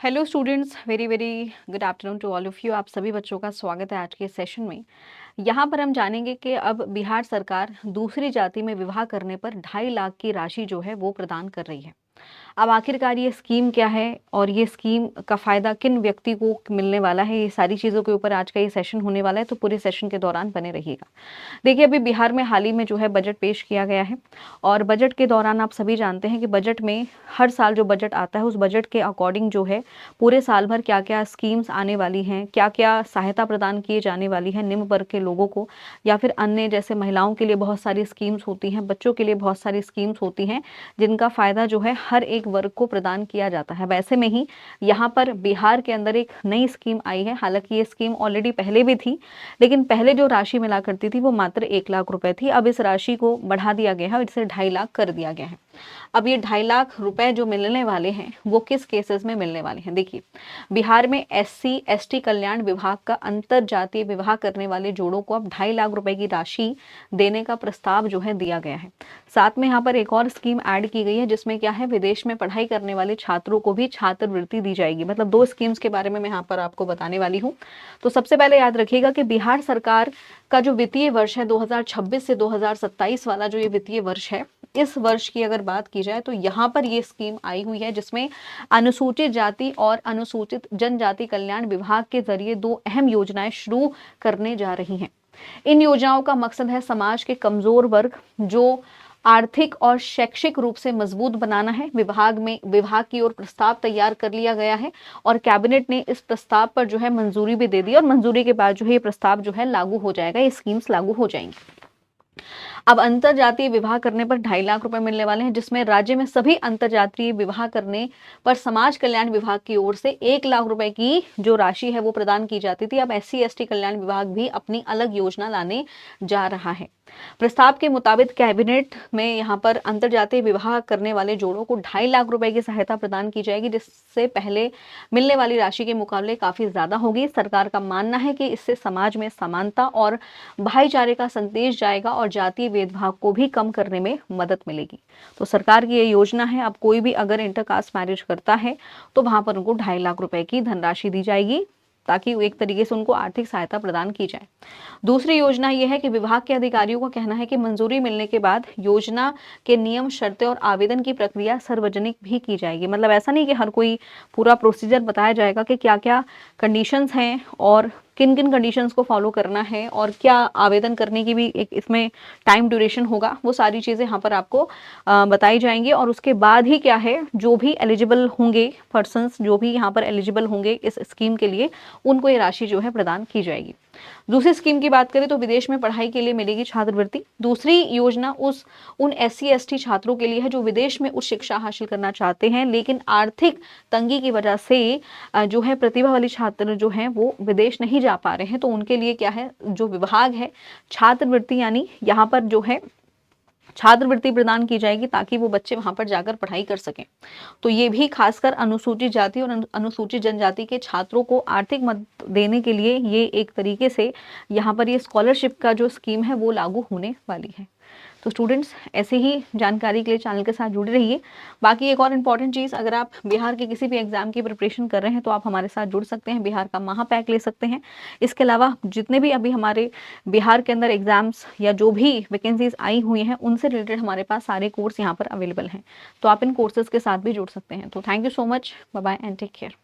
Hello students, very very good afternoon to all of you. आप सभी बच्चों का स्वागत है आज के सेशन में। यहाँ पर हम जानेंगे कि अब बिहार सरकार दूसरी जाति में विवाह करने पर 2.5 लाख की राशि जो है वो प्रदान कर रही है। अब आखिरकार ये स्कीम क्या है और ये स्कीम का फ़ायदा किन व्यक्ति को मिलने वाला है, ये सारी चीज़ों के ऊपर आज का ये सेशन होने वाला है, तो पूरे सेशन के दौरान बने रहिएगा। देखिए, अभी बिहार में हाल ही में जो है बजट पेश किया गया है और बजट के दौरान आप सभी जानते हैं कि बजट में हर साल जो बजट आता है उस बजट के अकॉर्डिंग जो है पूरे साल भर क्या क्या स्कीम्स आने वाली हैं, क्या क्या सहायता प्रदान किए जाने वाली है निम्न वर्ग के लोगों को, या फिर अन्य जैसे महिलाओं के लिए बहुत सारी स्कीम्स होती हैं, बच्चों के लिए बहुत सारी स्कीम्स होती हैं जिनका फ़ायदा जो है हर एक वर्ग को प्रदान किया जाता है। वैसे में ही यहाँ पर बिहार के अंदर एक नई स्कीम आई है। हालांकि ये स्कीम ऑलरेडी पहले भी थी, लेकिन पहले जो राशि मिला करती थी वो मात्र 1 लाख रुपए थी। अब इस राशि को बढ़ा दिया गया है और इसे 2.5 लाख कर दिया गया है। अब ये 2.5 लाख रुपए जो मिलने वाले हैं वो किस केसेस में मिलने वाले हैं? देखिए, बिहार में SC/ST कल्याण विभाग का अंतर जातीय विवाह करने वाले जोड़ों को अब 2.5 लाख रुपए की राशि देने का प्रस्ताव जो है दिया गया है। साथ में यहाँ पर एक और स्कीम ऐड की गई है जिसमें क्या है, विदेश में पढ़ाई करने वाले छात्रों को भी छात्रवृत्ति दी जाएगी। मतलब 2 स्कीम्स के बारे में मैं यहाँ पर आपको बताने वाली हूँ। तो सबसे पहले याद रखिएगा कि बिहार सरकार का जो वित्तीय वर्ष है 2026 से 2027 वाला जो ये वित्तीय वर्ष है, इस वर्ष की अगर बात की जाए तो यहाँ पर ये स्कीम आई हुई है जिसमें अनुसूचित जाति और अनुसूचित जनजाति कल्याण विभाग के जरिए 2 अहम योजनाएं शुरू करने जा रही हैं। इन योजनाओं का मकसद है समाज के कमजोर वर्ग जो आर्थिक और शैक्षिक रूप से मजबूत बनाना है। विभाग की ओर प्रस्ताव तैयार कर लिया गया है और कैबिनेट ने इस प्रस्ताव पर जो है मंजूरी भी दे दी और मंजूरी के बाद जो है ये प्रस्ताव जो है लागू हो जाएगा, ये स्कीम्स लागू हो जाएंगी। अब अंतरजातीय विवाह करने पर 2.5 लाख रुपए मिलने वाले हैं, जिसमें राज्य में सभी अंतरजातीय विवाह करने पर समाज कल्याण विभाग की ओर से 1 लाख रुपए की जो राशि है वो प्रदान की जाती थी। अब SC/ST कल्याण विभाग भी अपनी अलग योजना लाने जा रहा है। प्रस्ताव के मुताबिक कैबिनेट में यहाँ पर अंतरजातीय विवाह करने वाले जोड़ों को 2.5 लाख रुपए की सहायता प्रदान की जाएगी, जिससे पहले मिलने वाली राशि के मुकाबले काफी ज्यादा होगी। सरकार का मानना है कि इससे समाज में समानता और भाईचारे का संदेश जाएगा और जातीय भेदभाव को भी कम करने में मदद मिलेगी। तो सरकार की ये योजना है, अब कोई भी अगर इंटरकास्ट मैरिज करता है तो वहां पर उनको 2.5 लाख रुपए की धनराशि दी जाएगी ताकि एक तरीके से उनको आर्थिक सहायता प्रदान की जाए। दूसरी योजना यह है कि विभाग के अधिकारियों का कहना है कि मंजूरी मिलने के बाद योजना के नियम, शर्तें और आवेदन की प्रक्रिया सार्वजनिक भी की जाएगी। मतलब ऐसा नहीं कि हर कोई पूरा प्रोसीजर बताया जाएगा कि क्या क्या कंडीशंस हैं और किन किन कंडीशंस को फॉलो करना है और क्या आवेदन करने की भी एक इसमें टाइम ड्यूरेशन होगा। वो सारी चीज़ें यहाँ पर आपको बताई जाएंगी और उसके बाद ही क्या है, जो भी एलिजिबल होंगे पर्सन्स, जो भी यहाँ पर एलिजिबल होंगे इस स्कीम के लिए, उनको ये राशि जो है प्रदान की जाएगी। दूसरी स्कीम की बात करें तो विदेश में पढ़ाई के लिए मिलेगी छात्रवृत्ति। दूसरी योजना उन SC/ST छात्रों के लिए है जो विदेश में उच्च शिक्षा हासिल करना चाहते हैं, लेकिन आर्थिक तंगी की वजह से जो है प्रतिभा वाली छात्र जो हैं वो विदेश नहीं जा पा रहे हैं। तो उनके लिए क्या है, जो विभाग है छात्रवृत्ति यानी यहाँ पर जो है छात्रवृत्ति प्रदान की जाएगी ताकि वो बच्चे वहां पर जाकर पढ़ाई कर सकें। तो ये भी खासकर अनुसूचित जाति और अनुसूचित जनजाति के छात्रों को आर्थिक मदद देने के लिए ये एक तरीके से यहाँ पर ये स्कॉलरशिप का जो स्कीम है वो लागू होने वाली है। तो स्टूडेंट्स, ऐसे ही जानकारी के लिए चैनल के साथ जुड़े रहिए। बाकी एक और इम्पॉर्टेंट चीज़, अगर आप बिहार के किसी भी एग्जाम की प्रिपरेशन कर रहे हैं तो आप हमारे साथ जुड़ सकते हैं, बिहार का महापैक ले सकते हैं। इसके अलावा जितने भी अभी हमारे बिहार के अंदर एग्जाम्स या जो भी वैकेंसीज आई हुई हैं उनसे रिलेटेड हमारे पास सारे कोर्स यहाँ पर अवेलेबल हैं, तो आप इन कोर्सेज के साथ भी जुड़ सकते हैं। तो thank you so much, bye bye and take care.